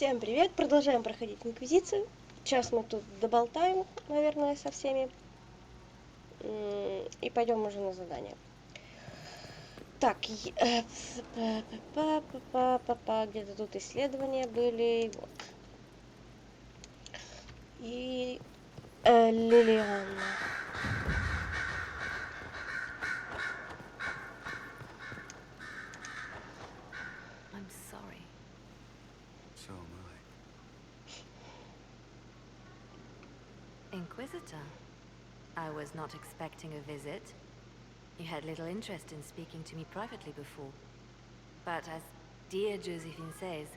Всем привет! Продолжаем проходить Инквизицию. Сейчас мы тут доболтаем, наверное, со всеми. И пойдем уже на задание. Так, где-то тут исследования были. Вот. И Лилиана. I'm sorry. So am I. Inquisitor, I was not expecting a visit. You had little interest in speaking to me privately before. But as dear Josephine says,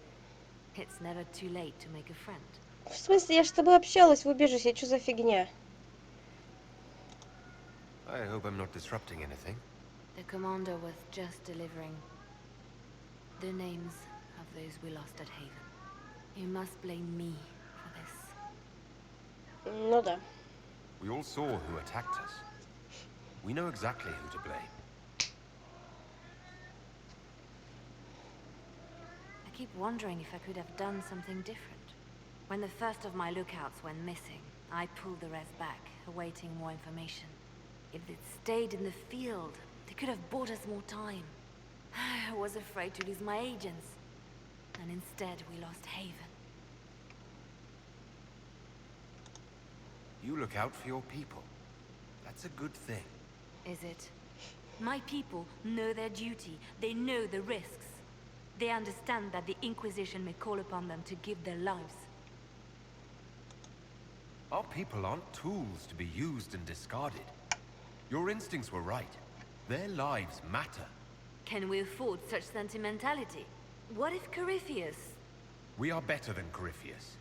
it's never too late to make a friend. В смысле, я ж с тобой общалась в убежище, что за фигня? I hope I'm not disrupting anything. The commander was just delivering the names of those we lost at Haven. You must blame me for this. Ну да. We all saw who attacked us. We know exactly who to blame. I keep wondering if I could have done something different. When the first of my lookouts went missing, I pulled the rest back, awaiting more information. If they'd stayed in the field, they could have bought us more time. I was afraid to lose my agents. And instead, we lost Haven. You look out for your people. That's a good thing. Is it? My people know their duty. They know the risks. They understand that the Inquisition may call upon them to give their lives. Our people aren't tools to be used and discarded. Your instincts were right. Their lives matter. Can we afford such sentimentality? What if Corypheus... We are better than Corypheus.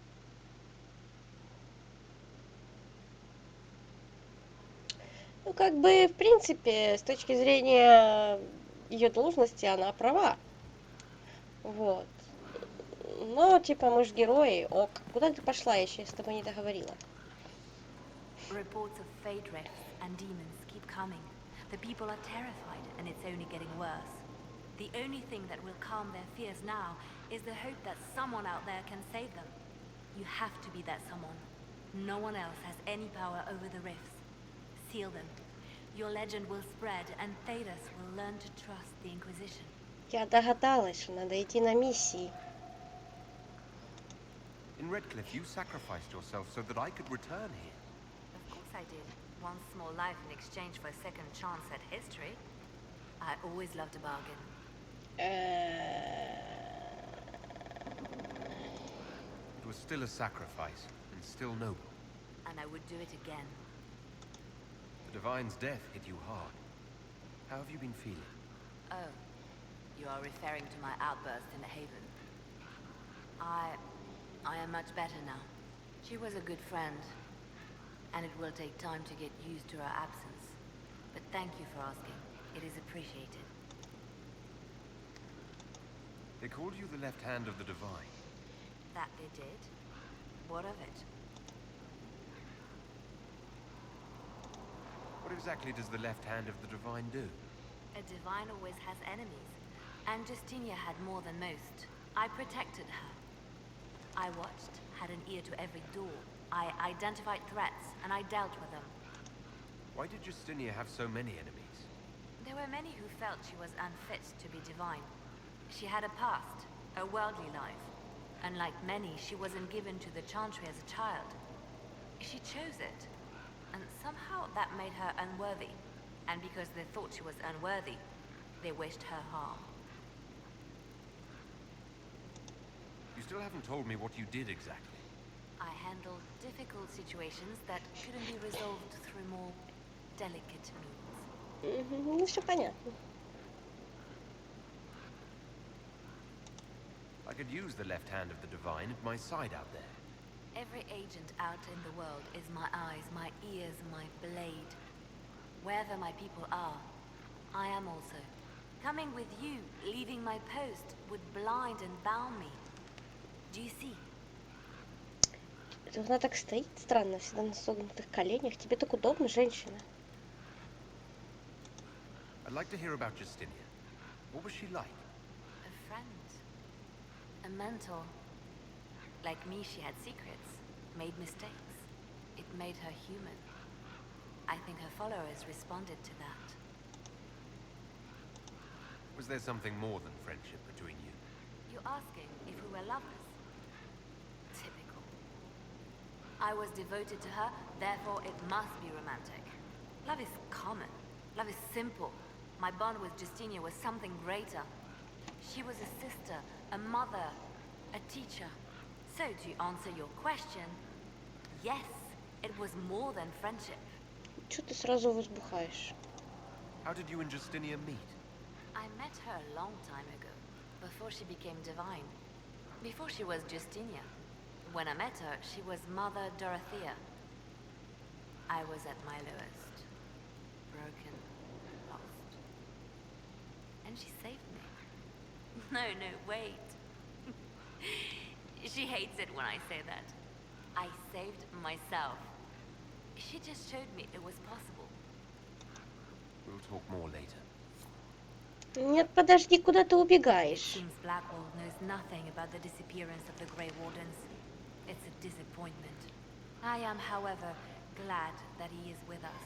Ну, как бы, в принципе, с точки зрения ее должности, она права. Вот. Но, типа, мы ж герои. Ок, куда ты пошла? Я еще с тобой не договорила. Reports of fade rifts and demons keep coming. The people are terrified, and it's only getting worse. The only thing that will calm their fears now is the hope that someone out there can save them. You have to be that someone. No one else has any power over the rifts. Seal them. Your legend will spread, and Thedas will learn to trust the Inquisition. Я догадалась, что надо идти на миссии. In Redcliffe, you sacrificed yourself so that I could return here. Of course I did. One small life in exchange for a second chance at history. I always loved a bargain. It was still a sacrifice, and still noble. And I would do it again. The Divine's death hit you hard. How have you been feeling? Oh, you are referring to my outburst in the Haven. I am much better now. She was a good friend, and it will take time to get used to her absence. But thank you for asking. It is appreciated. They called you the left hand of the Divine. That they did? What of it? What exactly does the left hand of the Divine do? A divine always has enemies, and Justinia had more than most. I protected her. I watched, had an ear to every door. I identified threats, and I dealt with them. Why did Justinia have so many enemies? There were many who felt she was unfit to be divine. She had a past, a worldly life. And like many, she wasn't given to the Chantry as a child. She chose it, and somehow that made her unworthy. And because they thought she was unworthy, they wished her harm. You still haven't told me what you did exactly. I handled difficult situations that couldn't be resolved through more delicate means. Ну, все понятно. I could use the left hand of the Divine at my side out there. Every agent out in the world is my eyes, my ears, my blade. Wherever my people are, I am also. Coming with you, leaving my post, would blind and bound me. Do you see? Она так стоит странно, всегда на согнутых коленях. Тебе так удобно, женщина. I'd like to hear about Justinia. What was she like? A friend. A mentor. Like me, she had secrets, made mistakes. It made her human. I think her followers responded to that. Was there something more than friendship between you? You're asking if we were lovers? Typical. I was devoted to her, therefore it must be romantic. Love is common. Love is simple. My bond with Justinia was something greater. She was a sister, a mother, a teacher. So, to answer your question, yes, it was more than friendship. Чё ты сразу возбухаешь? How did you and Justinia meet? I met her a long time ago, before she became divine. Before she was Justinia. When I met her, she was Mother Dorothea. I was at my lowest. Broken, lost. And she saved me. No, wait. She hates it when I say that. I saved myself. She just showed me it was possible. We'll talk more later. Нет, подожди, куда ты It убегаешь? seems Blackwall knows nothing about the disappearance of the Grey Wardens. It's a disappointment. I am, however, glad that he is with us,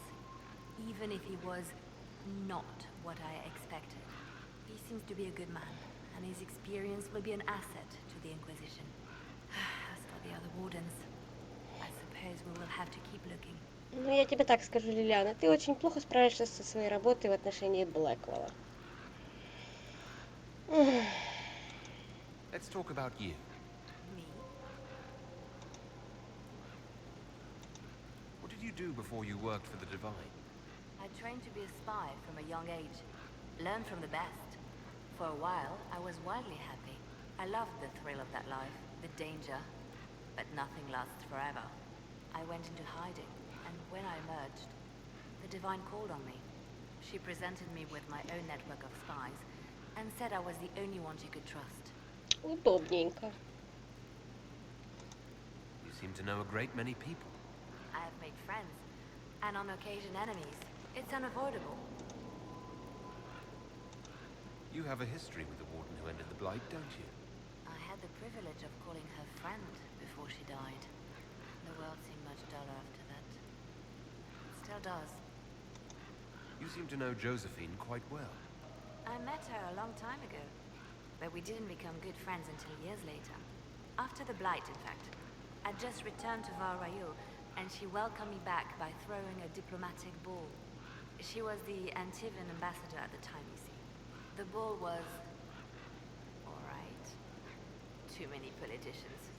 even if he was not what I expected. He seems to be a good man, and his experience will be an asset to the Inquisition. As for the other Wardens, I suppose we will have to keep looking. Ну, я тебе так скажу, Лилиана, ты очень плохо справишься со своей работой в отношении Блэквелла. Let's talk about you. Me? What did you do before you worked for the Divine? I trained to be a spy from a young age. Learned from the best. For a while, I was wildly happy. I loved the thrill of that life, the danger. But nothing lasts forever. I went into hiding, and when I emerged, the Divine called on me. She presented me with my own network of spies, and said I was the only one she could trust. Удобненько. You seem to know a great many people. I have made friends, and on occasion enemies. It's unavoidable. You have a history with the Warden who ended the Blight, don't you? I had the privilege of calling her friend before she died. The world seemed much duller after that. It still does. You seem to know Josephine quite well. I met her a long time ago, but we didn't become good friends until years later. After the Blight, in fact. I'd just returned to Val Royeaux, and she welcomed me back by throwing a diplomatic ball. She was the Antivan ambassador at the time, you see. The ball was... alright. Too many politicians.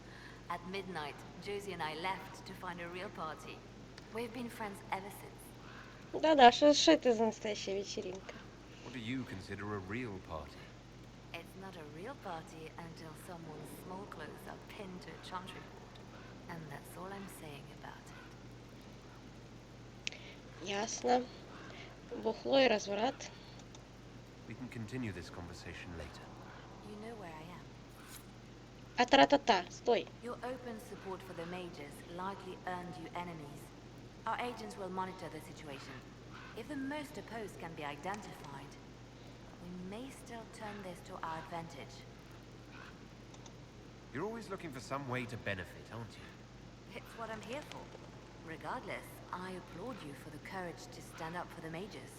At midnight, Josie and I left to find a real party. We've been friends ever since. Да-да, что это за настоящая вечеринка? What do you consider a real party? It's not a real party until someone's small clothes are pinned to a chantry board. And that's all I'm saying about it. Ясно. Бухло и разврат. We can continue this conversation later. You know where I am. А тра-та-та, стой. Your open support for the mages likely earned you enemies. Our agents will monitor the situation. If the most opposed can be identified, we may still turn this to our advantage. You're always looking for some way to benefit, aren't you? It's what I'm here for. Regardless, I applaud you for the courage to stand up for the mages.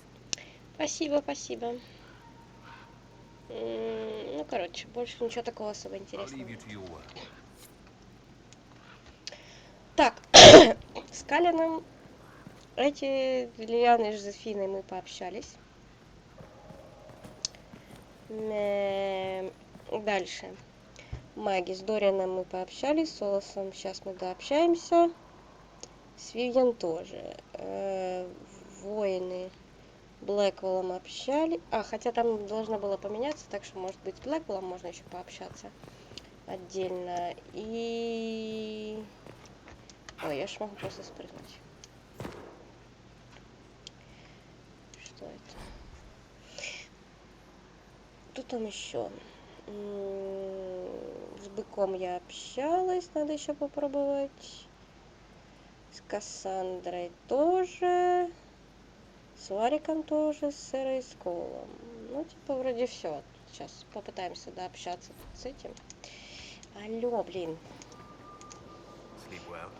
Спасибо, спасибо. Ну, короче, больше ничего такого особо I'll leave интересного. you to your work. Так, с Калином эти Лилианой и Жозефиной мы пообщались. Дальше. Маги с Дорианом мы пообщались, с Солосом сейчас мы дообщаемся. С Вивьен тоже. Воины Блэквеллом общались. Хотя там должно было поменяться, так что, может быть, с Блэквеллом можно еще пообщаться отдельно. И... Ой, я ж могу просто спрыгнуть. Что это? Кто там еще? С Быком я общалась, надо еще попробовать. С Кассандрой тоже. С Лариком тоже, с Сэрой и с Коулом. Ну, типа, вроде все. Сейчас попытаемся дообщаться с этим. Алло, блин. sleep well?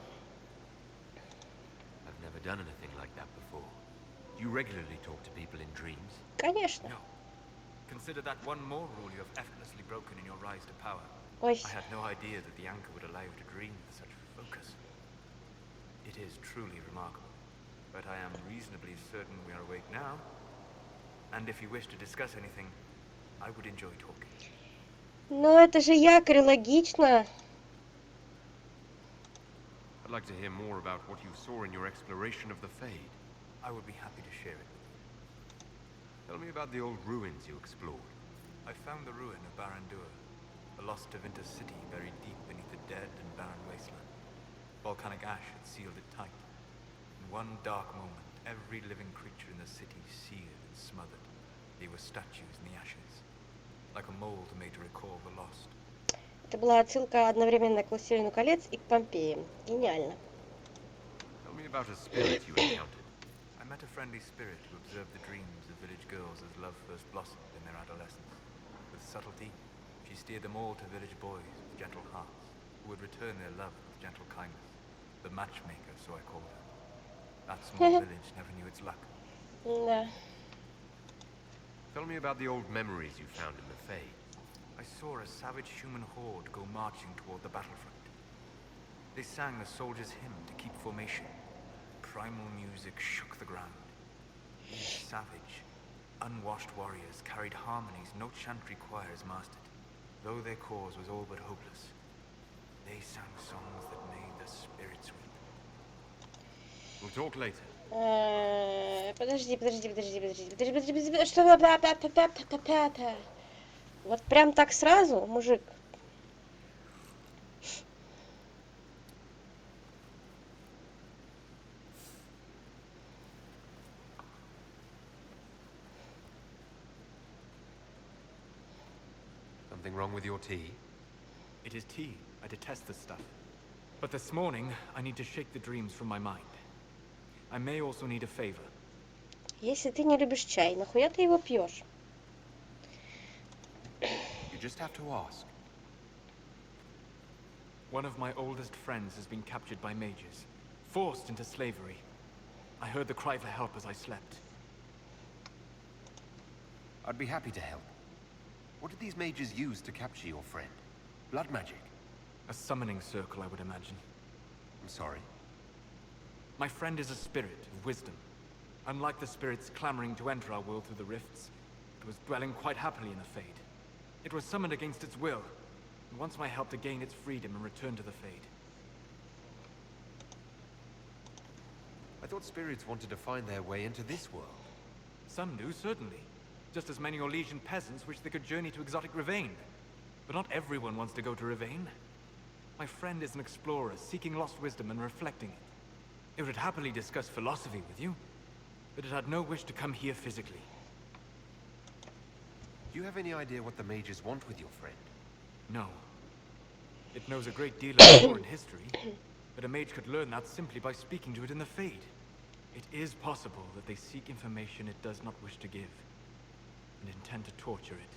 I've never done anything like that before. Do you regularly talk to people in dreams? Конечно. No. Consider that one more rule you have effortlessly broken in your rise to power. Ой. I had no idea that the anchor would allow you to dream with such focus. It is truly remarkable, but I am reasonably certain we are awake now. And if you wish to discuss anything, I would enjoy talking. Ну, это же якорь, логично. I'd like to hear more about what you saw in your exploration of the Fade. I would be happy to share it with you. Tell me about the old ruins you explored. I found the ruin of Barandur, a lost Tevinter city buried deep beneath a dead and barren wasteland. Volcanic ash had sealed it tight. In one dark moment, every living creature in the city seared and smothered. They were statues in the ashes, like a mold made to recall the lost. Это была отсылка одновременно к «Властелину колец» и к Помпеям. Гениально. Tell me about a spirit you encountered. I met a friendly spirit who observed the dreams of village girls as love first blossomed in their adolescence. With subtlety, she steered them all to village boys with gentle hearts, who would return their love with gentle kindness. The matchmaker, so I called her. That small village never knew its luck. Да. Tell me about the old memories you found in the Fade. I saw a savage human horde go marching toward the battlefront. They sang a soldier's hymn to keep formation. Primal music shook the ground. These savage, unwashed warriors carried harmonies no chantry choirs mastered, though their cause was all but hopeless. They sang songs that made the spirits weep. We'll talk later. Подожди. Что? Вот прям так сразу, мужик? Something wrong with your tea? It is tea. I detest this stuff. But this morning, I need to shake the dreams from my mind. I may also need a favor. Если ты не любишь чай, нахуя ты его пьешь? You just have to ask. One of my oldest friends has been captured by mages, forced into slavery. I heard the cry for help as I slept. I'd be happy to help. What did these mages use to capture your friend? Blood magic? A summoning circle, I would imagine. I'm sorry. My friend is a spirit of wisdom. Unlike the spirits clamoring to enter our world through the rifts, it was dwelling quite happily in the Fade. It was summoned against its will, and wants my help to gain its freedom and return to the Fade. I thought spirits wanted to find their way into this world. Some do, certainly. Just as many Orlesian peasants wish they could journey to exotic Rivain. But not everyone wants to go to Rivain. My friend is an explorer, seeking lost wisdom and reflecting it. It would happily discuss philosophy with you, but it had no wish to come here physically. Do you have any idea what the mages want with your friend? No. It knows a great deal of lore and history, but a mage could learn that simply by speaking to it in the Fade. It is possible that they seek information it does not wish to give, and intend to torture it.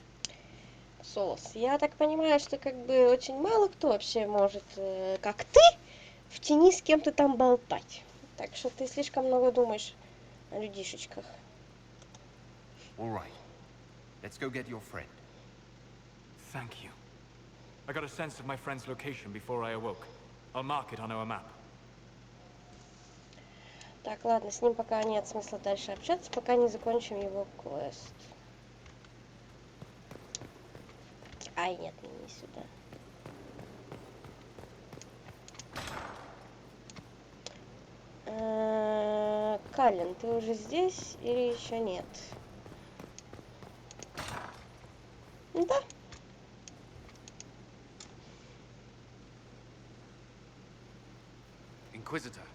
Соус. Я так понимаю, что как бы очень мало кто вообще может, как ты, в тени с кем-то там болтать. Так что ты слишком много думаешь о людишечках. All right. Let's go get your friend. Thank you. I got a sense of my friend's location before I awoke. I'll mark it on our map. Так, ладно, с ним пока нет смысла дальше общаться, пока не закончим его квест. Ай, нет, не сюда. Калин, ты уже здесь или еще нет? Да. Inquisitor,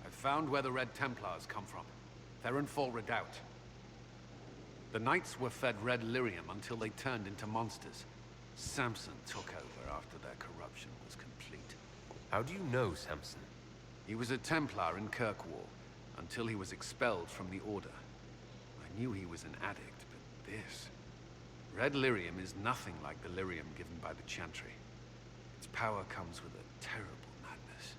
I've found where the Red Templars come from. They're in full redoubt. The Knights were fed red lyrium until they turned into monsters. Samson took over after their corruption was complete. How do you know Samson? He was a Templar in Kirkwall, until he was expelled from the Order. I knew he was an addict, but this... Red lyrium is nothing like the lyrium given by the Chantry. Its power comes with a terrible madness.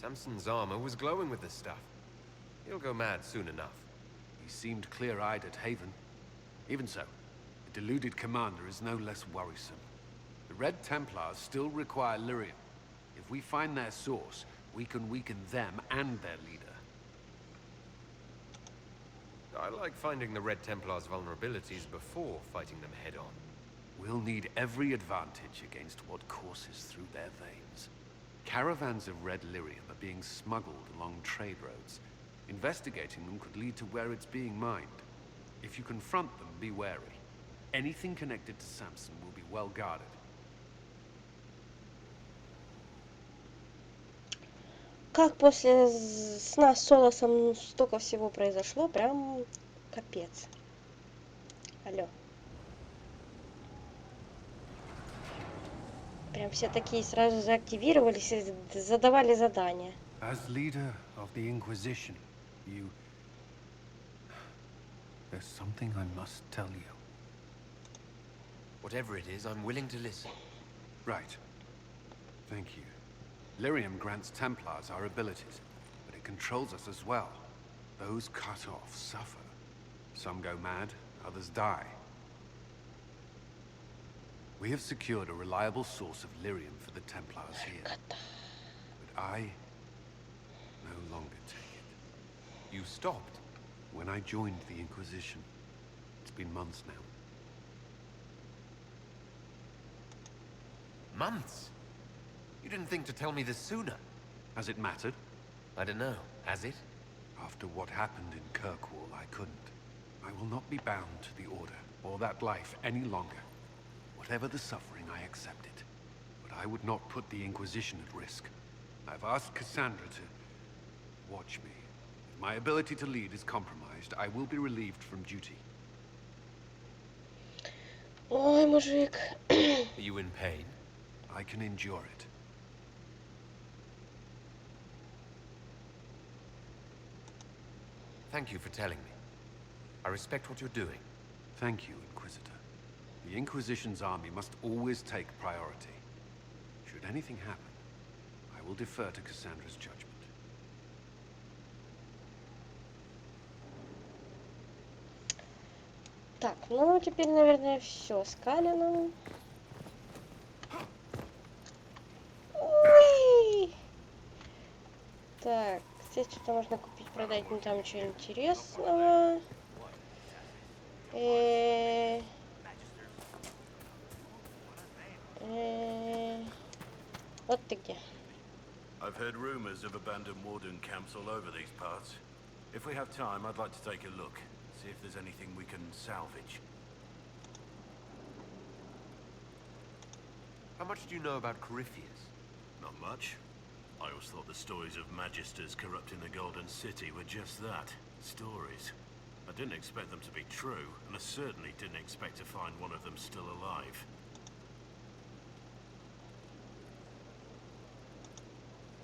Samson's armor was glowing with the stuff. He'll go mad soon enough. He seemed clear-eyed at Haven. Even so, the deluded commander is no less worrisome. The Red Templars still require lyrium. If we find their source, we can weaken them and their leader. I like finding the Red Templars' vulnerabilities before fighting them head-on. We'll need every advantage against what courses through their veins. Caravans of red lyrium are being smuggled along trade roads. Investigating them could lead to where it's being mined. If you confront them, be wary. Anything connected to Samson will be well guarded. Как после сна с Солосом столько всего произошло, прям капец. Алло. Прям все такие сразу заактивировались и задавали задания. As leader of the Inquisition, you... There's something I must tell you. Whatever it is, I'm willing to listen. Right. Thank you. Lyrium grants Templars our abilities, but it controls us as well. Those cut off suffer. Some go mad, others die. We have secured a reliable source of lyrium for the Templars here. But I no longer take it. You stopped? When I joined the Inquisition. It's been months now. Months? You didn't think to tell me this sooner. Has it mattered? I don't know. Has it? After what happened in Kirkwall, I couldn't. I will not be bound to the Order, or that life any longer. Whatever the suffering, I accept it. But I would not put the Inquisition at risk. I've asked Cassandra to watch me. If my ability to lead is compromised, I will be relieved from duty. Ой, мужик. Are you in pain? I can endure it. Thank you for telling me. I respect what you're doing. Thank you, Inquisitor. The Inquisition's army must always take priority. Should anything happen, I will defer to Cassandra's judgment. Так, ну теперь, наверное, все скалено. Ой! Так, здесь что-то можно купить, продать, ну там ничего интересного. Вот ты где. I've heard rumors of abandoned warden camps all over these parts. If we have time, I'd like to take a look, see if there's anything we can salvage. How much do you know about Corypheus? Not much. I always thought the stories of magisters corrupting the Golden City were just that, stories. I didn't expect them to be true, and I certainly didn't expect to find one of them still alive.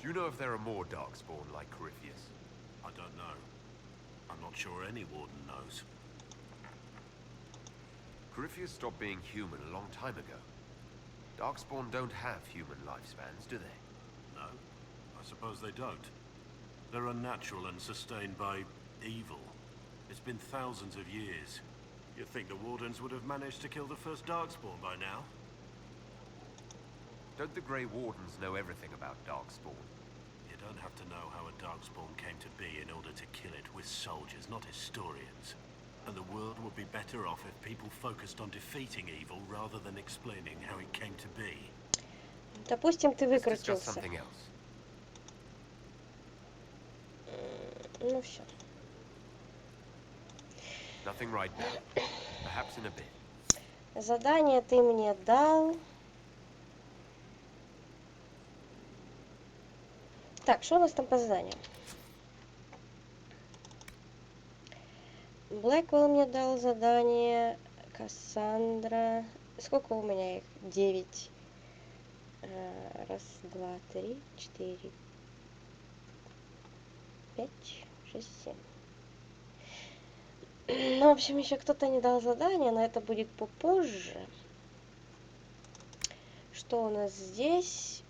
Do you know if there are more Darkspawn like Corypheus? I don't know. I'm not sure any warden knows. Corypheus stopped being human a long time ago. Darkspawn don't have human lifespans, do they? No, I suppose they don't. They're unnatural and sustained by evil. It's been thousands of years. You'd think the Wardens would have managed to kill the first Darkspawn by now. Don't the Grey Wardens know everything about Darkspawn? You don't have to know how a Darkspawn came to be in order to kill it. We're soldiers, not historians. And the world would be better off if people focused on defeating evil rather than explaining how it came to be. Допустим, ты Let's discuss выкрутился. something else. Ну все. Nothing right now. Perhaps in a bit. Задание ты мне дал. Так, что у нас там по заданиям? Блэквелл мне дал задание. Кассандра. Сколько у меня их? 9. Раз, два, три, 4, 5, 6, 7. Ну, в общем, еще кто-то не дал задание, но это будет попозже. Что у нас здесь?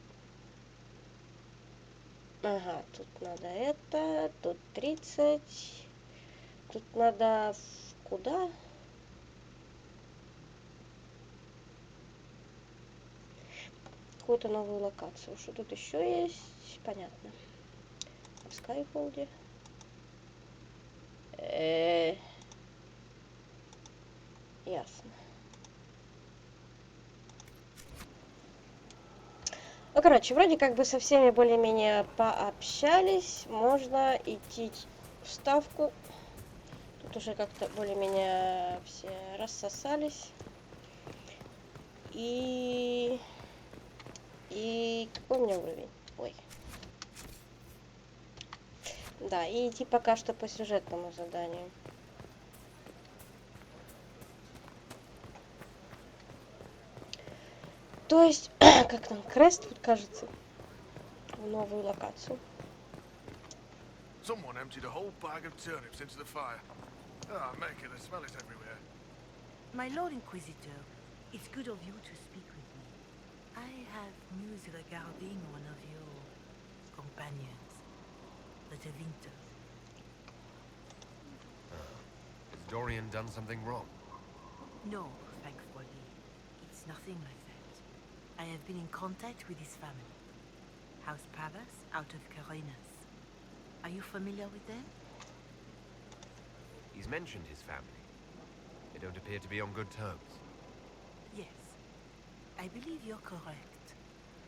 Ага, тут надо это, тут 30. Тут надо куда? Какую-то новую локацию. Что тут еще есть? Понятно. В Скайфолде. Ясно. Ну, короче, вроде как бы со всеми более-менее пообщались. Можно идти в ставку. Тут уже как-то более-менее все рассосались. И какой у меня уровень? Ой. Да, и идти пока что по сюжетному заданию. То есть, как там, квест, тут кажется, в новую локацию. Someone emptied a whole bag of turnips into the fire. Ah, make it, the smell is everywhere. My Lord Inquisitor, it's good of you to speak with me. I have news regarding one of your companions, the De Winter. Has Dorian done something wrong? No, thankfully. It's nothing like that. I have been in contact with his family. House Palace, out of Carenas. Are you familiar with them? He's mentioned his family. They don't appear to be on good terms. Yes. I believe you're correct.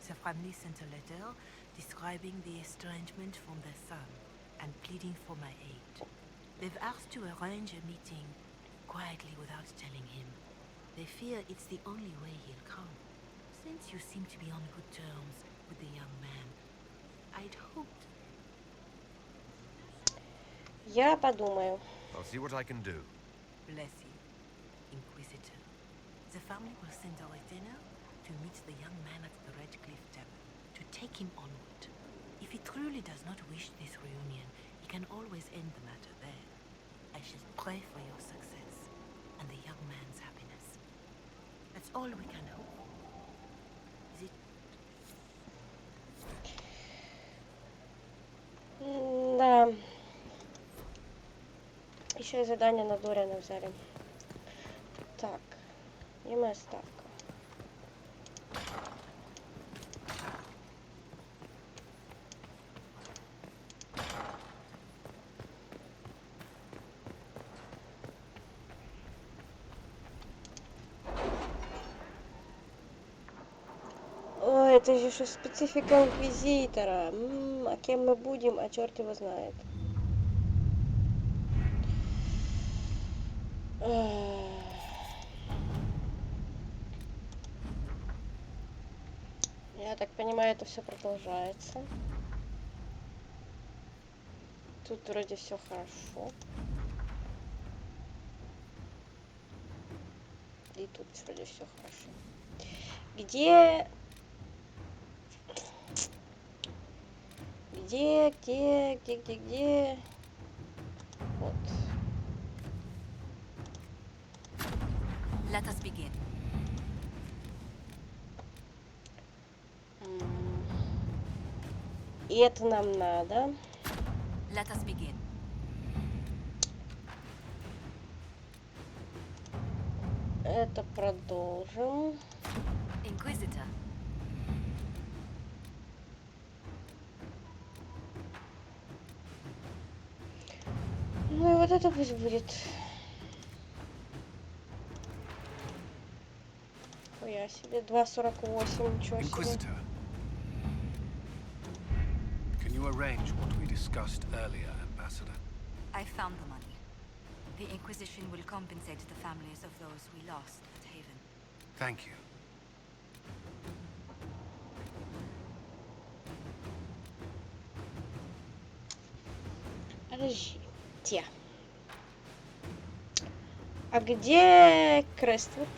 The family sent a letter describing the estrangement from their son and pleading for my aid. They've asked to arrange a meeting quietly without telling him. They fear it's the only way he'll come. Since you seem to be on good terms with the young man, I'd hoped. Я подумаю. I'll see what I can do. Bless you, Inquisitor. The family will send our dinner to meet the young man at the Red Cliff Tavern, to take him onward. If he truly does not wish this reunion, he can always end the matter there. I shall pray for your success and the young man's happiness. That's all we can hope. Is it? Да. Еще и задание на Дориана взяли. Так. И моя ставка. Ой, это же что, специфика инквизитора. А кем мы будем, а черт его знает. Я так понимаю, это все продолжается. Тут вроде все хорошо. И тут вроде все хорошо. Где? Где? Вот. Let us begin. И это нам надо. Let us begin. Это продолжим. Inquisitor. Ну и вот это пусть будет. Хуя себе, 2.48, ничего себе. Inquisitor, can you arrange what we discussed earlier, Ambassador? I found the money. The Inquisition will compensate the families of those we lost at Haven. Thank you. Подождите. А где Крествуд?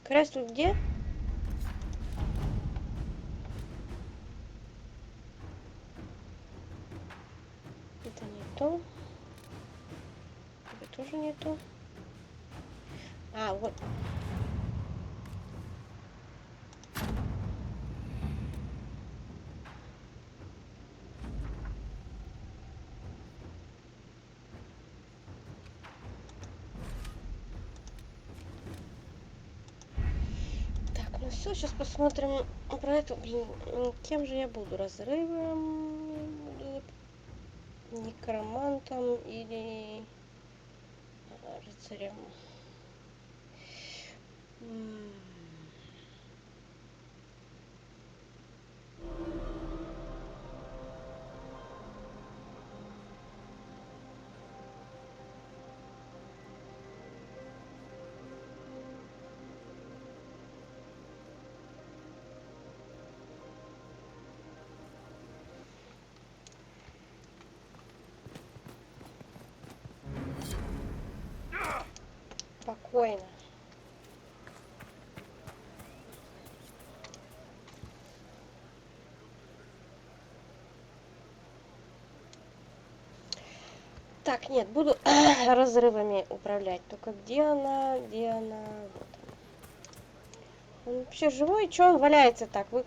Крествуд где? то. Это тоже не то. А, вот. Так, ну все, сейчас посмотрим про это. Блин, кем же я буду? Разрывом? Буду некромантом или рыцарем? Спокойно. Так, нет, буду разрывами управлять. Только где она? Где она? Вот она. Он вообще живой? Чё он валяется так? Вы...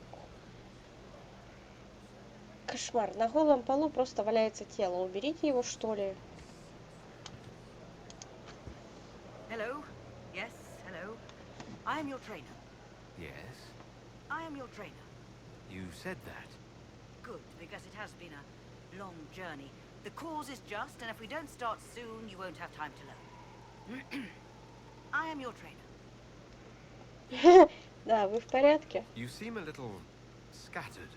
Кошмар. На голом полу просто валяется тело. Уберите его, что ли? Hello? Yes, hello. I am your trainer. Yes? I am your trainer. You said that. Good, because it has been a long journey. The cause is just, and if we don't start soon, you won't have time to learn. I am your trainer. Да, вы в порядке? You seem a little scattered.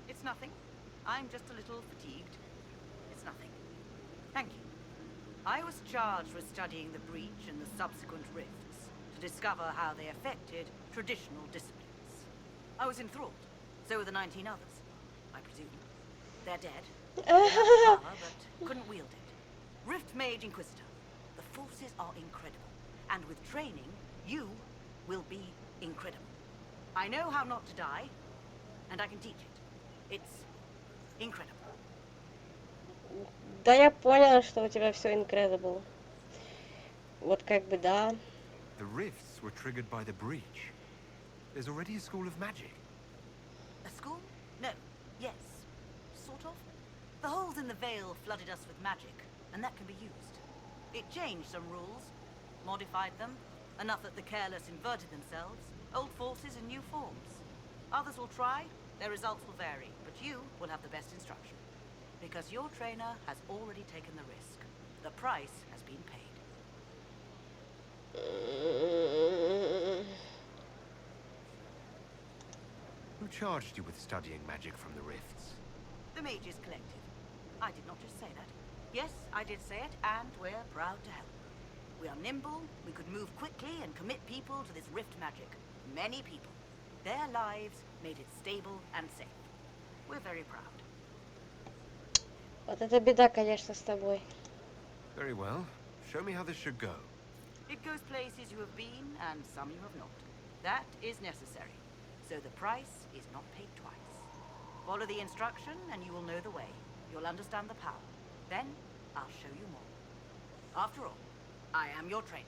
It's nothing. I'm just a little fatigued. It's nothing. Thank you. I was charged with studying the breach and the subsequent rifts to discover how they affected traditional disciplines. I was enthralled. So were the 19 others, I presume. They're dead. They had power, but couldn't wield it. Rift Mage Inquisitor. The forces are incredible. And with training, you will be incredible. I know how not to die, and I can teach it. It's incredible. Да, я поняла, что у тебя все incredible. Вот как бы да. The rifts were triggered by the breach. There's already a school of magic. A school? No. Yes. Sort of. The holes in the veil flooded us with magic, and that can be used. It changed some rules, modified them, enough that the careless inverted themselves, old forces in new forms. Others will try, their results will vary, but you will have the best instruction. Because your trainer has already taken the risk. The price has been paid. Who charged you with studying magic from the rifts? The Mages Collective. I did not just say that. Yes, I did say it, and we're proud to help. We are nimble, we could move quickly and commit people to this rift magic. Many people. Their lives made it stable and safe. We're very proud. Вот это беда, конечно, с тобой. Very well. Show me how this should go. It goes places you have been, and some you have not. That is necessary. So the price is not paid twice. Follow the instruction, and you will know the way. You'll understand the power. Then, I'll show you more. After all, I am your trainer.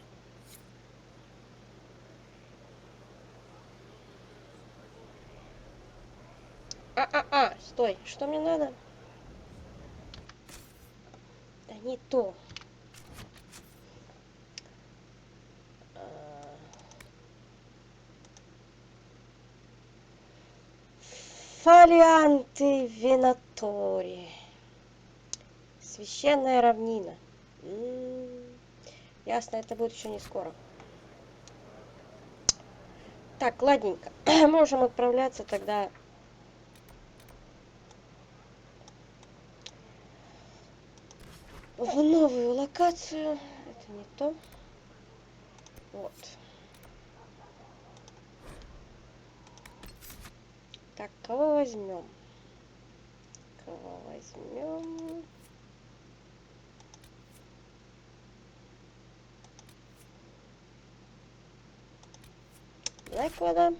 Стой, что мне надо? Да не то. Фолианты Венатори. Священная равнина. Ясно, это будет еще не скоро. Так, ладненько. Можем отправляться тогда в новую локацию. Это не то. Вот. Так, кого возьмем? Кого возьмем? Blackwood,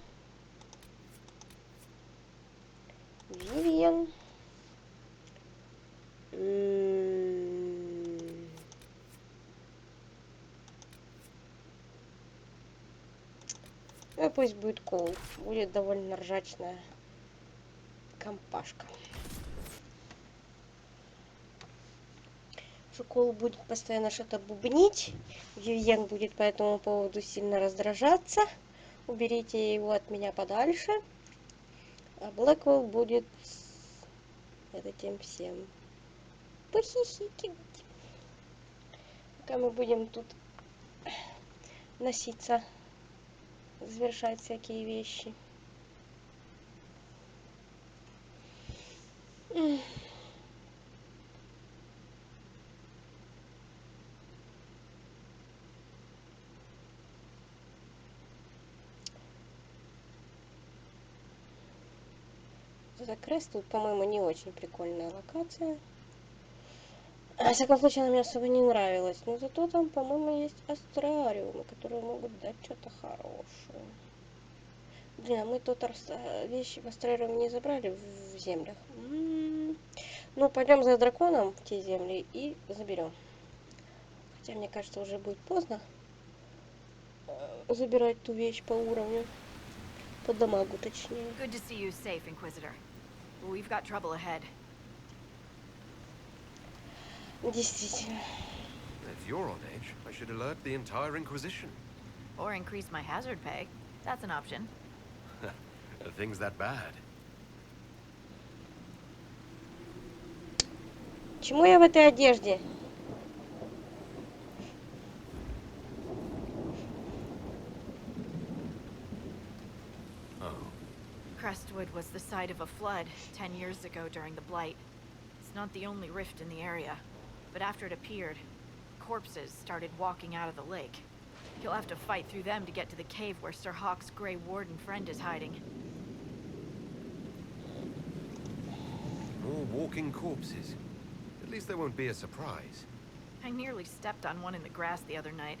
Vivian, Ну и пусть будет Коул. Будет довольно ржачная компашка. Коул будет постоянно что-то бубнить. Вивьен будет по этому поводу сильно раздражаться. Уберите его от меня подальше. А Блэквелл будет этим всем похихикивать. Пока мы будем тут носиться, завершать всякие вещи. За крест тут, по-моему, не очень прикольная локация. Во всяком случае, она мне особо не нравилась. Но зато там, по-моему, есть астрариумы, которые могут дать что-то хорошее. Блин, а мы тут вещи в астрариуме не забрали в землях. Ну, пойдем за драконом в те земли и заберем. Хотя, мне кажется, уже будет поздно забирать ту вещь по уровню. По дамагу, точнее. Good to see you safe, Inquisitor. We've got trouble ahead. Действительно. If you're on edge, I should alert the entire Inquisition. Or increase my hazard pay. That's an option. Are things that bad? Чему я в этой одежде? Crestwood was the site of a flood 10 years ago during the Blight. It's not the only rift in the area, but after it appeared, corpses started walking out of the lake. You'll have to fight through them to get to the cave where Sir Hawk's Grey Warden friend is hiding. More walking corpses. At least they won't be a surprise. I nearly stepped on one in the grass the other night,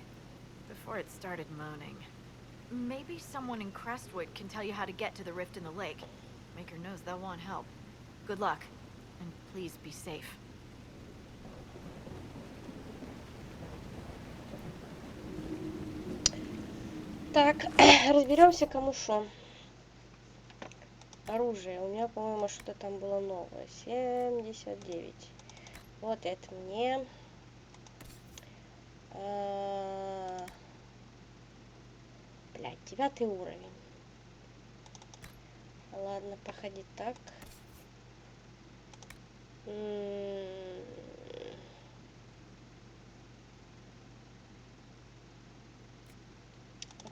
before it started moaning. Maybe someone in Crestwood can tell you how to get to the rift in the lake. Maker knows they'll want help. Good luck, and please be safe. Так, разберемся, кому шо. Оружие. У меня, по-моему, что-то там было новое. 79. Вот это мне. Блядь, 9 уровень. Ладно, проходить так.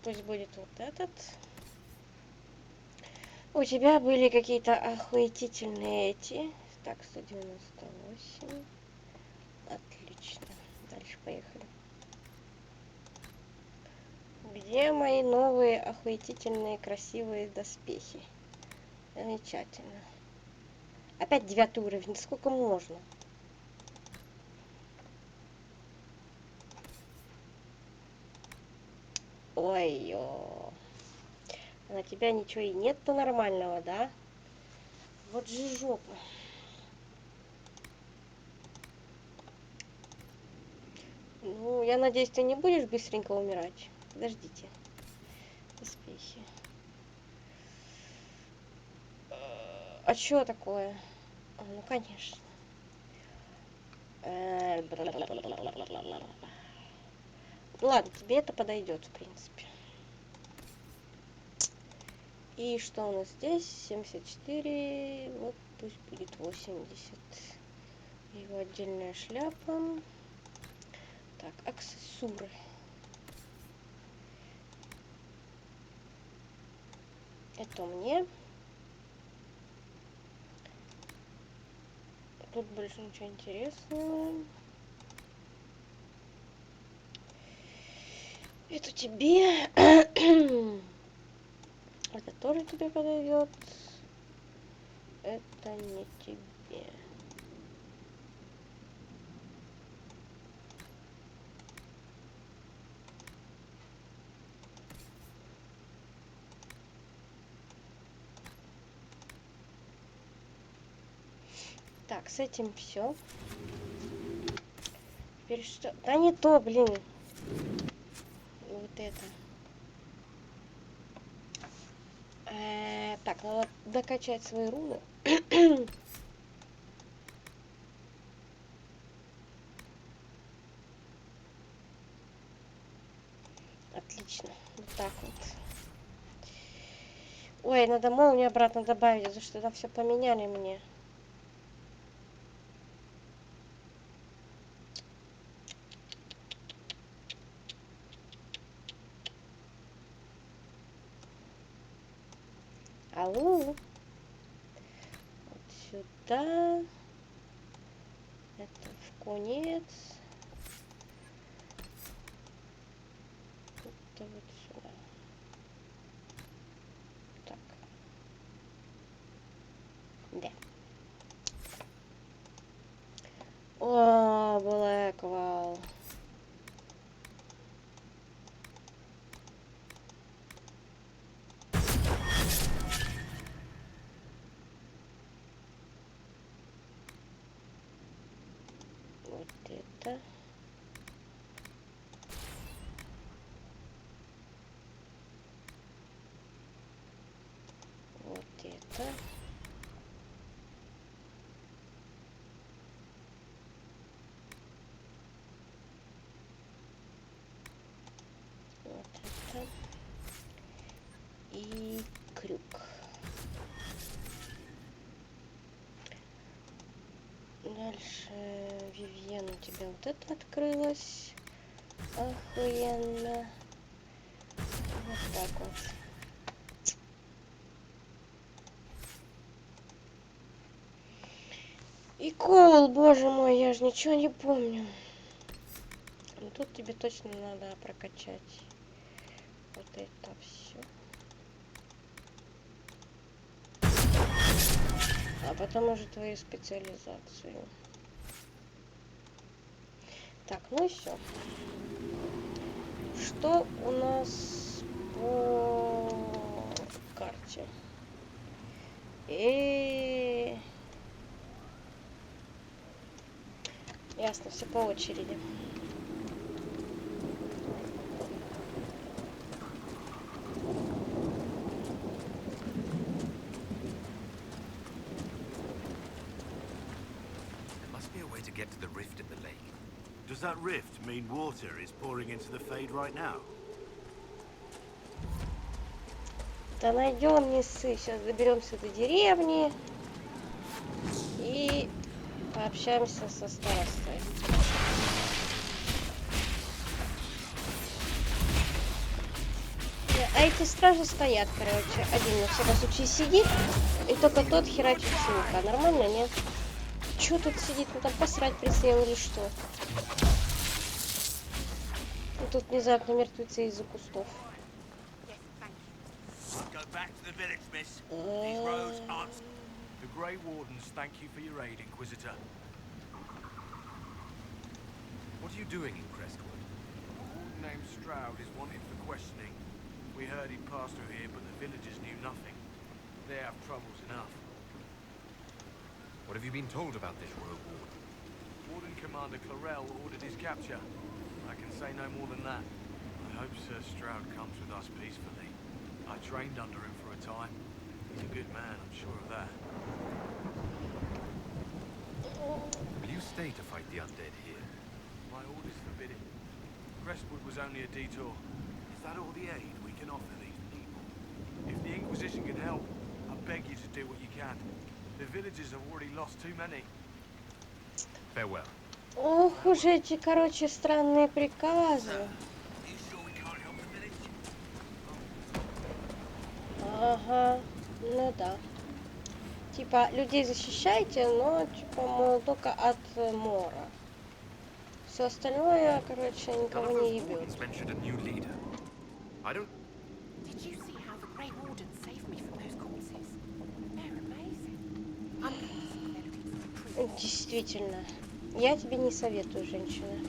Пусть будет вот этот. У тебя были какие-то охуетительные эти. Так, 198. Отлично. Дальше поехали. Где мои новые охуетительные красивые доспехи? Замечательно. Опять 9 уровень. Да сколько можно? Ой-ё. На тебя ничего и нет-то нормального, да? Вот же жопа. Ну, я надеюсь, ты не будешь быстренько умирать. Подождите. Доспехи. А что такое? Ну, конечно. Ладно, тебе это подойдет, в принципе. И что у нас здесь? 74. Вот пусть будет 80. Его отдельная шляпа. Так, аксессуары. Это мне. Тут больше ничего интересного. Это тебе. Это тоже тебе подойдет. Это не тебе. Так, с этим все. Теперь что? Да не то, блин. Вот это. Так, надо докачать свои руны. Отлично. Вот так вот. Ой, надо молнию обратно добавить, потому что там все поменяли мне. Ау. Вот сюда. Это в конец. Это вот сюда. Так. Да. О, Блэквелл. Вот это. Вот это. Вот это. И крюк. Дальше, Вивьен, у тебя вот это открылось. Охуенно. Вот так вот. И Коул, боже мой, я же ничего не помню. Но тут тебе точно надо прокачать вот это все. А потом уже твою специализацию. Так, ну и все. Что у нас по карте? Ясно, все по очереди. Get to the rift in the lake. Does that rift mean water is pouring into the Fade right now? Да найдем, не ссы. Сейчас доберемся до деревни и пообщаемся со старостой. А эти стражи стоят, короче. Один на всяком случае сидит, и только тот херачит с лука. Нормально, нет? Чё тут сидит? Ну там посрать присел или что? И тут внезапно мертвецы из-за кустов. The Grey Wardens thank you for your aid, Inquisitor. What are you doing in Crestwood? A warden named Stroud is wanted for questioning. We heard he'd passed through here, but the villagers knew nothing. They have troubles enough. What have you been told about this rogue warden? Warden Commander Clarel ordered his capture. I can say no more than that. I hope Sir Stroud comes with us peacefully. I trained under him for a time. He's a good man, I'm sure of that. Will you stay to fight the undead here? My orders forbid it. Crestwood was only a detour. Is that all the aid we can offer these people? If the Inquisition can help, I beg you to do what you can. The villagers have already lost too many. Farewell. Ох уж эти, короче, странные приказы. Ага, ну да. Типа, людей защищайте, но, типа, мол, только от мора. Все остальное, короче, никого не ебет. Did you see how the Grey Wardens saved me from those corpses? They're amazing. I'm gonna see they're looking for a proof. Действительно. Я тебе не советую, женщина.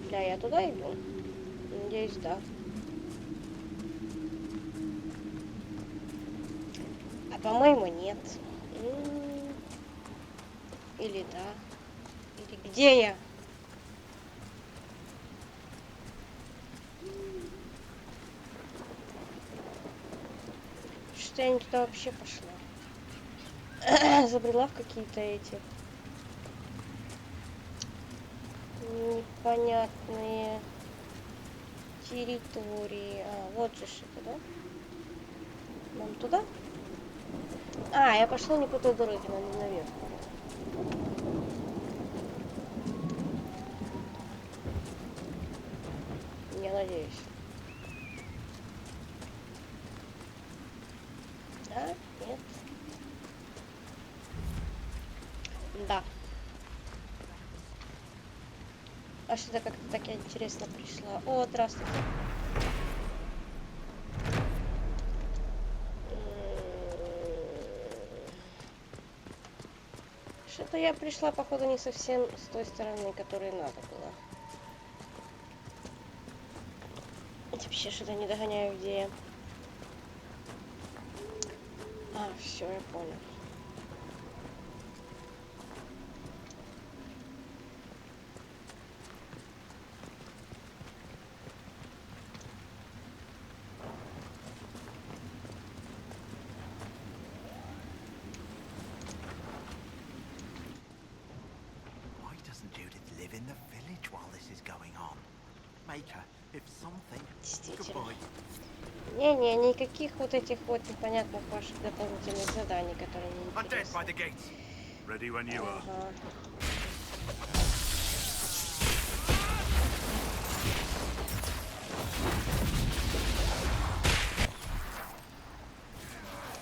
Бля, я туда иду? Надеюсь, да. А по-моему, нет. Или да. Или где я? что я не туда вообще пошла. Забрела в какие-то эти непонятные территории. А, вот же это, да? Нам туда? А, я пошла не по той дороге, нам наверх. Я надеюсь. Да? Нет? Да. А что-то как-то так я интересно пришла. О, здравствуйте. Что-то я пришла, походу, не совсем с той стороны, которой надо было. Вообще что-то не догоняю, где я. А, все, я понял. Why doesn't Judith live in the village while this is going on? Make her, if something. Действительно. Goodbye. Не-не, никаких вот этих вот непонятных ваших дополнительных заданий, которые не Undead by the интересны. gates. Ready when you are. Ага.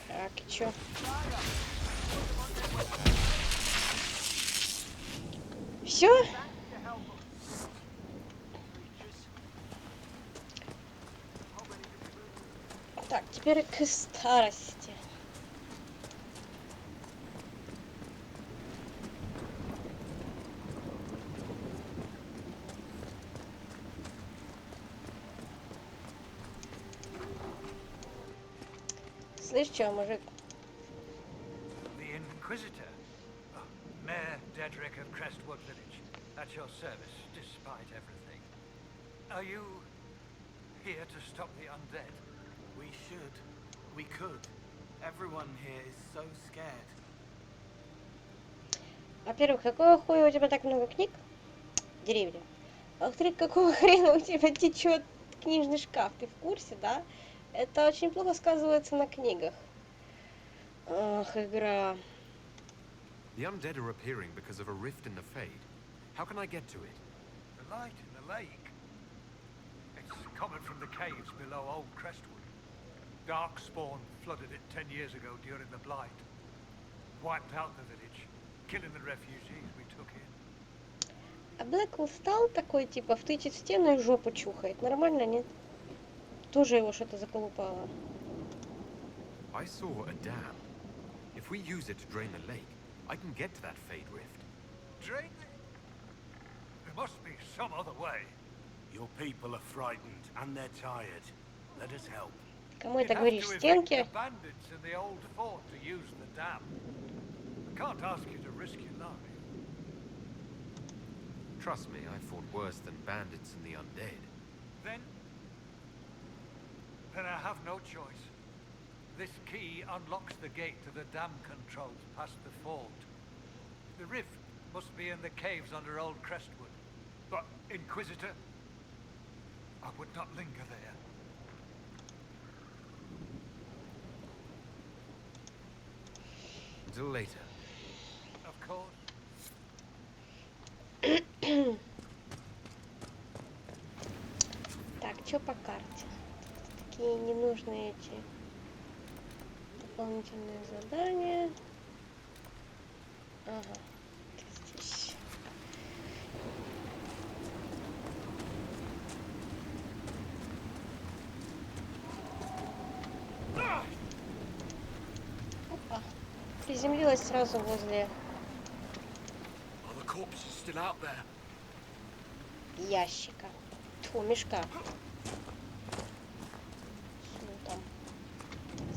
Так, и чё? Все? Так, теперь к старости. Слышь, чё, мужик? The Inquisitor? Oh, Mayor Dedrick of Crestwood Village. At your service, despite everything. Are you here to stop the undead? We should. We could. Everyone here is so scared. Во-первых, какого хуя у тебя так много книг в деревне? А во-вторых, какого хрена у тебя течет книжный шкаф? Ты в курсе, да? Это очень плохо сказывается на книгах. Ах, игра. The undead are appearing because of a rift in the Fade. How can I get to it? The light in the lake? It's coming from the caves below Old Crestwood. Darkspawn flooded it 10 years ago during the Blight. Wiped out the village, killing the refugees we took in. А Блэквилл стал такой, типа, втычет в стену и жопу чухает. Нормально, нет? Тоже его что-то заколупало. I saw a dam. If we use it to drain the lake, I can get to that Fade rift. Drain it? There must be some other way. Your people are frightened and they're tired. Let us help. Кому You'd это have говоришь? to evict Стенки? the bandits in the old fort to use the dam. I can't ask you to risk your life. Trust me, I fought worse than bandits and the undead. Then I have no choice. This key unlocks the gate to the dam controls past the fort. The rift must be in the caves under Old Crestwood. But, Inquisitor, I would not linger there. Until later. Of course. Так, что по карте? Такие ненужные эти дополнительные задания. Ага. Здесь. Опа. Приземлилась сразу возле Are the corpses still out there? ящика. Тьфу, мешка. Ну, там.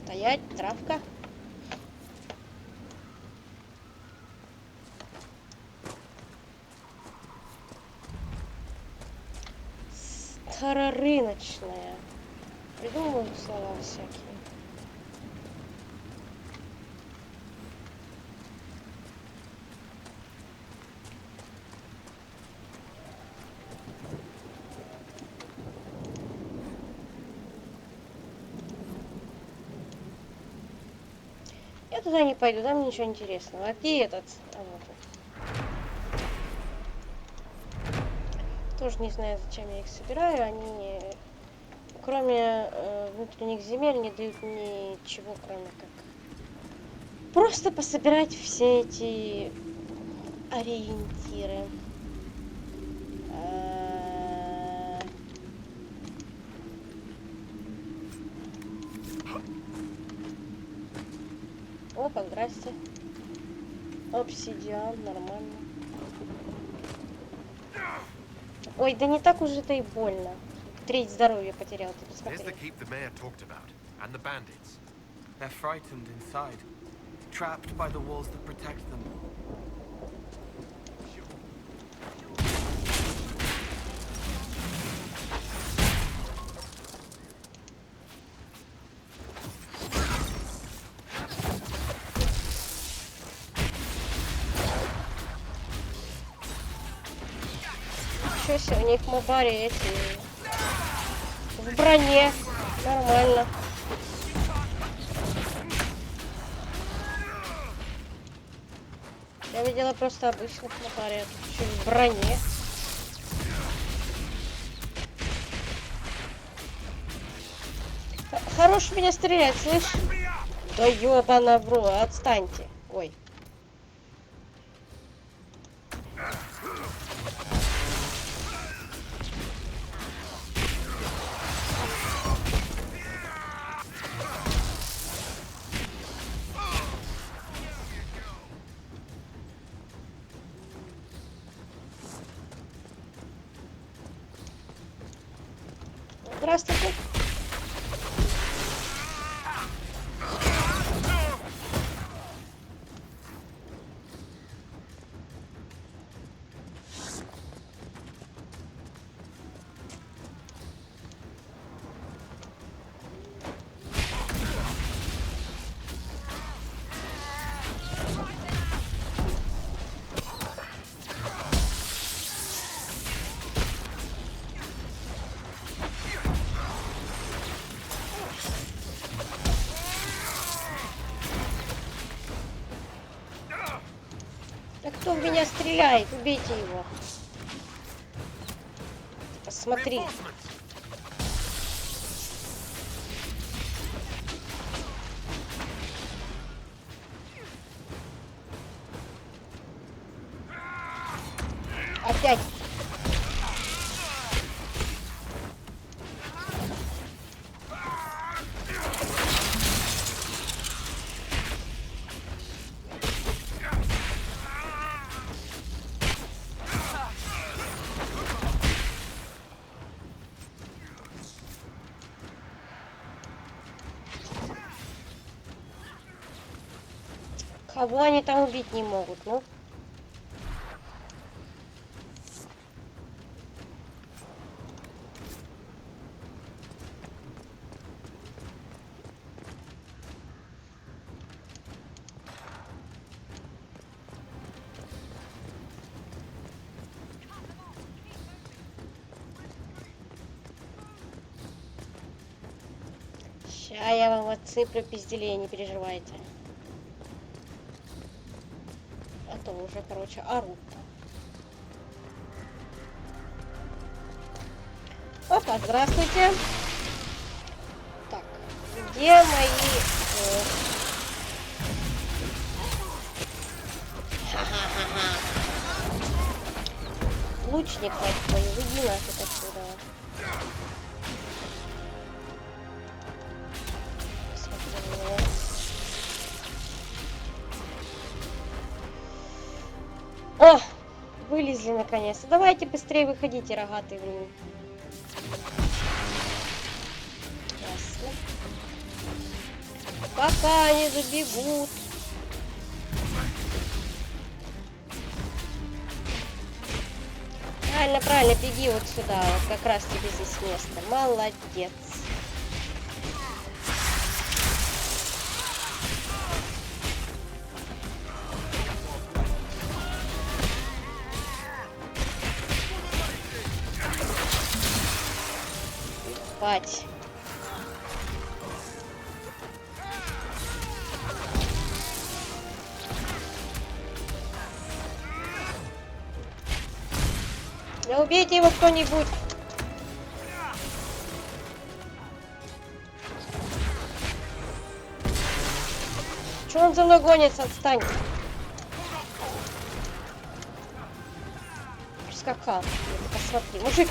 Стоять, травка. Старорыночная. Придумываю слова всякие. Я туда не пойду, там ничего интересного. А где этот? А, вот он. Тоже не знаю, зачем я их собираю. Они, кроме внутренних земель, не дают ничего, кроме как просто пособирать все эти ориентиры. Опа, здрасте. Обсидиан, нормально. Ой, да не так уж это и больно. Треть здоровья потерял, ты Here's the посмотри. keep the mayor talked about, and the bandits. They're frightened inside, trapped by the walls that protect them. Ничего себе, у них мобари эти в броне. Нормально. Я видела просто обычных мобари, а тут еще и в броне. Хорош меня стрелять, слышь? Да ёбана, бро, отстаньте. Ой. Здравствуйте. Да кто в меня стреляет? Убейте его. Посмотри. Опять. Кого они там убить не могут, ну? Ща я вам отсыплю пизделей, не переживайте. А то уже, короче, орут. Опа, здравствуйте. Так, где мои... Ха-ха-ха-ха. Лучник, мать твою, иди нафиг отсюда. О, вылезли наконец-то. Давайте быстрее выходите, рогатые вы. Ясно. Пока они забегут. Правильно, правильно, беги вот сюда. Вот как раз тебе здесь место. Молодец. Спать. Да убейте его кто-нибудь. Чё он за мной гонится? Отстань. Прискакал. Посмотри, мужик.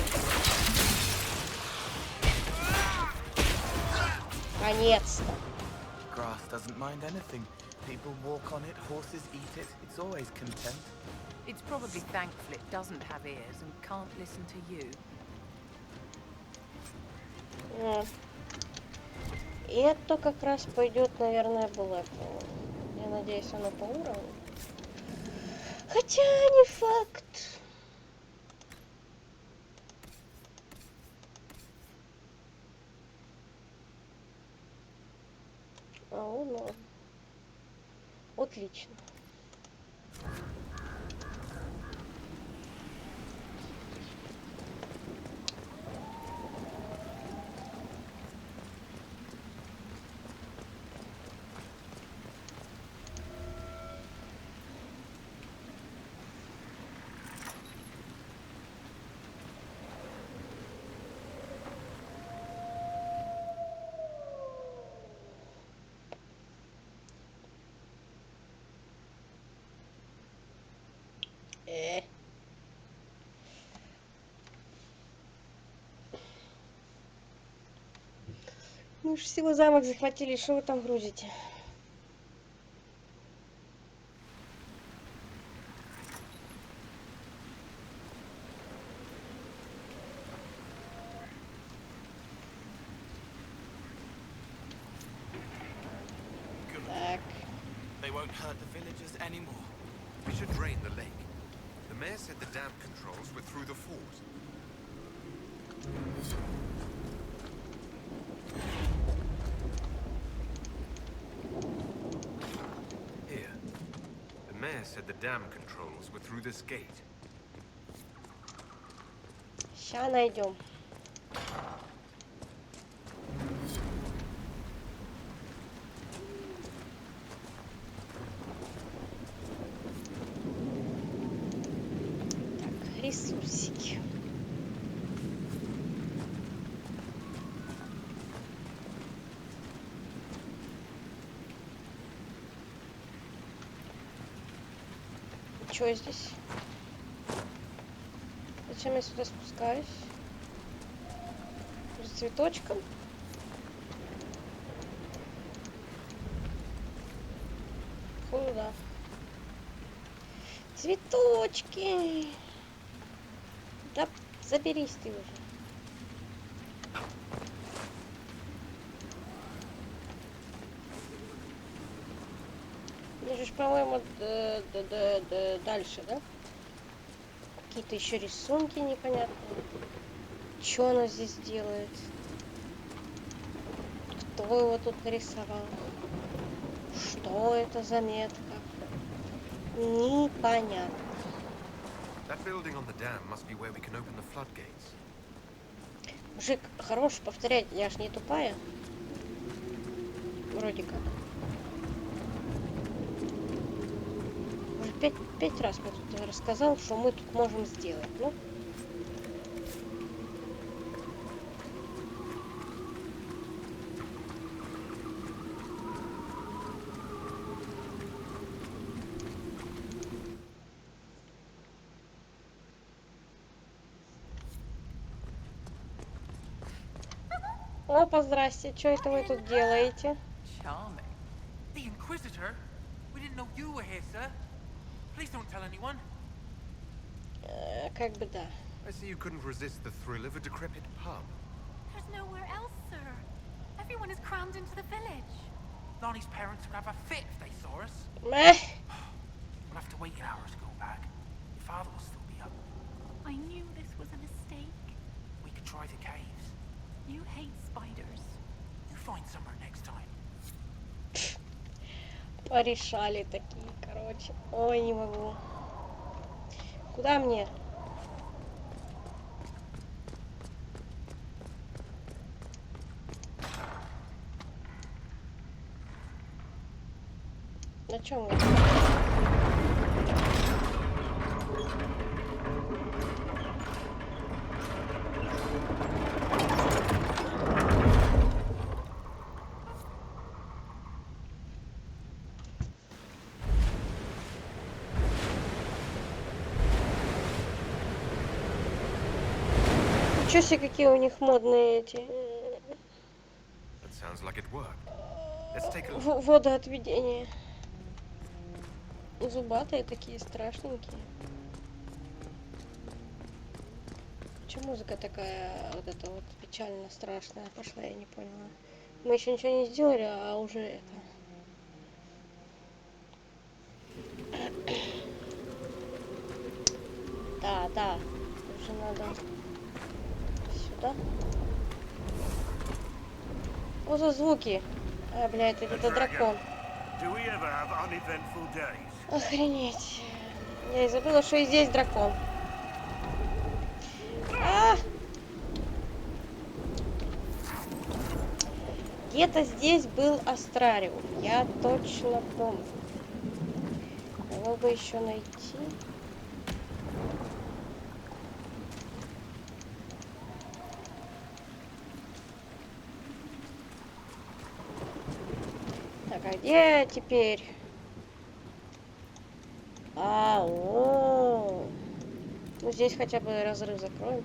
Наконец-то. Grass doesn't mind anything. People walk on it, horses eat it. It's always content. It's probably thankful it doesn't have ears and can't listen to you. Это как раз пойдет, наверное, Блэку. Я надеюсь, оно по уровню. Хотя не факт. Ну. Отлично. Мы же всего замок захватили, что вы там грузите? Так. They won't hurt the villagers anymore. We should drain the lake. The mayor said the dam controls were through the fort. Here. The mayor said the dam controls were through this gate. Ща найдем. Так, ресурсики. Что здесь? Зачем я сюда спускаюсь? За цветочком? Походу, да. Цветочки! Да заберись ты уже. Мне же, по-моему, дальше, да? Какие-то еще рисунки непонятные. Что она здесь делает? Кто его тут нарисовал? Что это за метка? Непонятно. That building on the dam must be where we can open the floodgates. Мужик, хорош повторять, я ж не тупая. Вроде как. Уже пять раз мне тут рассказал, что мы тут можем сделать. Ну. Опа, здрасте, что это вы тут делаете? Charming. The Inquisitor? We didn't know you were here, sir. Please don't tell anyone. Как бы да. I see you couldn't resist the thrill of a decrepit pub. There's nowhere else, sir. Everyone is crammed into the village. Lonnie's parents would have a fit if they saw us. Meh. We'll have to wait an hour to go back. Your father will still be up. I knew this was a mistake. We could try the caves. You hate spiders. You find somewhere next time. Порешали такие, короче. Ой, не могу. Куда мне? На чем вы? Ничего себе, какие у них модные эти That sounds like it worked. Let's take a look. водоотведения. Зубатые такие, страшненькие. Почему музыка такая, вот эта вот печально страшная пошла, я не поняла. Мы еще ничего не сделали, а уже это... Да, уже надо сюда. Вот за звуки. А, блядь, это дракон. Охренеть. Я и забыла, что и здесь дракон. А! Где-то здесь был астрариум. Я точно помню. Его бы еще найти. Так, а где теперь? Ну здесь хотя бы разрыв закроем.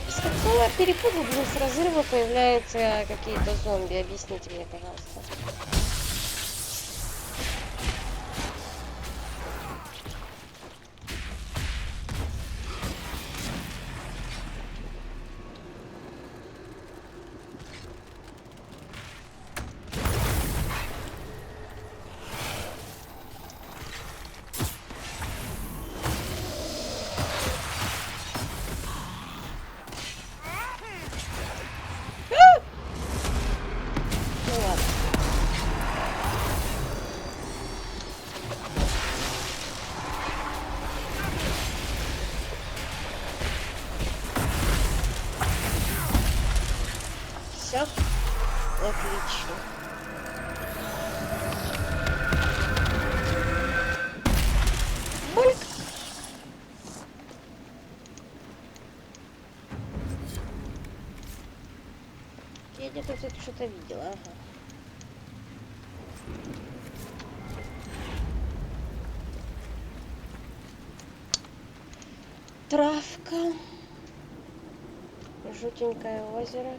С какого перепугу, блин, с разрыва появляются какие-то зомби? Объясните мне, пожалуйста. Все. Отлично. Бульк. Я где-то тут что-то видела, ага. Травка. Жутенькое озеро.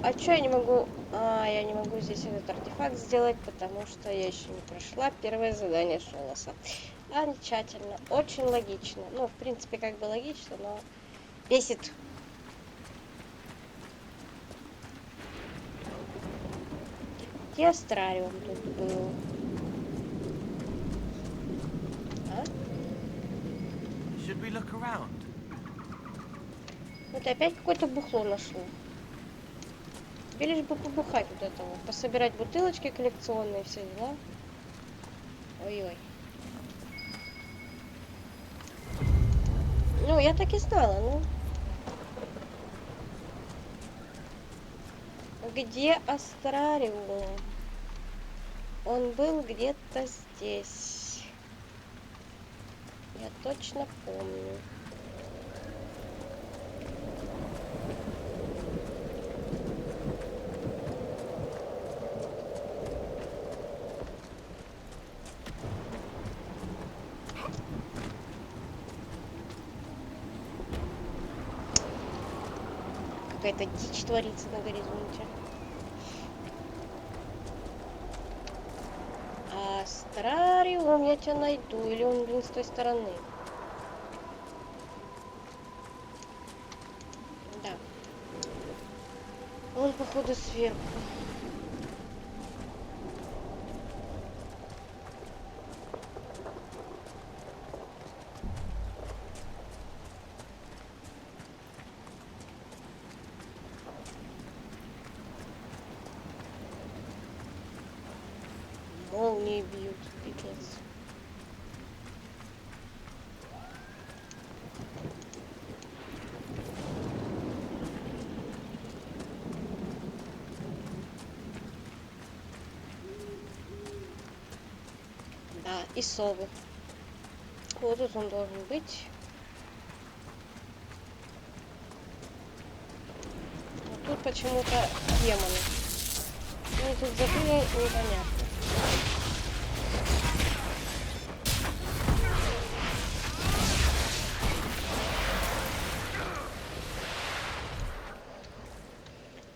А чё я не могу... я не могу здесь этот артефакт сделать, потому что я еще не прошла первое задание Шолоса. Замечательно. Очень логично. Ну, в принципе, как бы логично, но бесит. Где астрариум тут был? А? Should we look around? Вот опять какое-то бухло нашло. Тебе лишь бы побухать вот это вот. Пособирать бутылочки коллекционные, все дела. Ой-ой. Ну, я так и знала, ну. Где астрариум? Он был где-то здесь. Я точно помню. Какая-то дичь творится на горизонте. Астрариум, я тебя найду. Или он, блин, с той стороны? Да. Он, походу, сверху. Молнии бьют, пипец. Да, и совы. Вот тут он должен быть. Вот тут почему-то демоны. Ну, тут забыли, непонятно.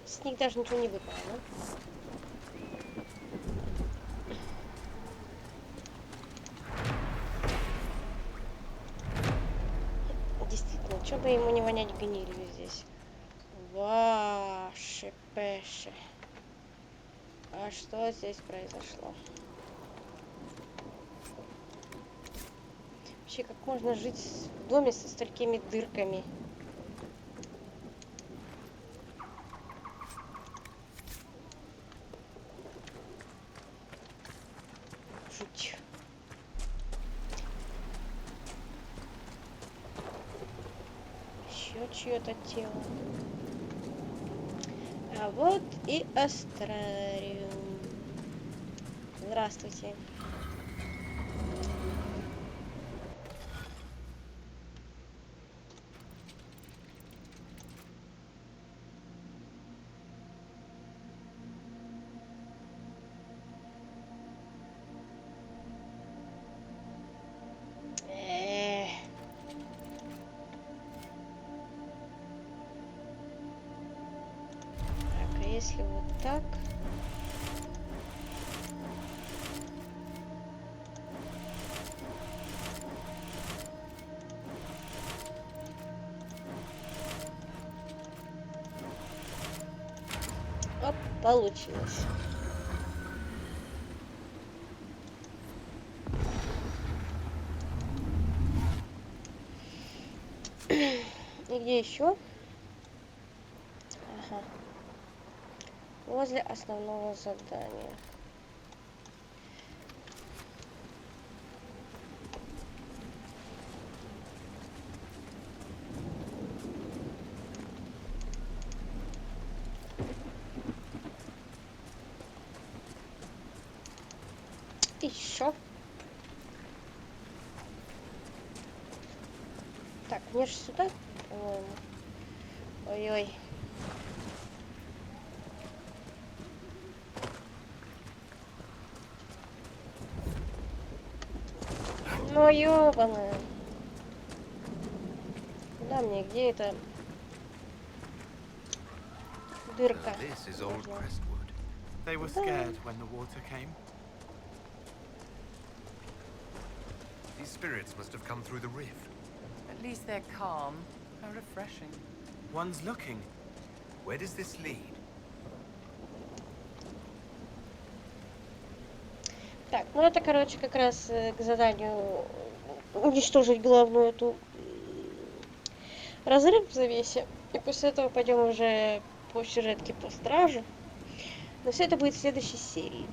С них даже ничего не выпало, да? Действительно, что бы ему не вонять гнилью здесь? Ваши пеши. А что здесь произошло? Вообще, как можно жить в доме со столькими дырками? Жуть. Еще чье-то тело. А вот и Астрариум. Здравствуйте. Так, а если вот так? Оп, получилось. И где еще? Ага. Возле основного задания. Еще. Так, мне же сюда, по-моему. Ой-ой. Ну, ёбаная. Куда мне? Где это? Дырка. This is old Можно. Crestwood. They were scared when the water came. These spirits must have come through the rift. At least they're calm. How refreshing. One's looking. Where does this lead? Так, ну это, короче, как раз к заданию уничтожить главную эту разрыв в завесе. И после этого пойдем уже по сюжетке по страже. Но все это будет в следующей серии.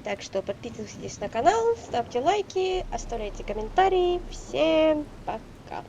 Так что подписывайтесь на канал, ставьте лайки, оставляйте комментарии. Всем пока!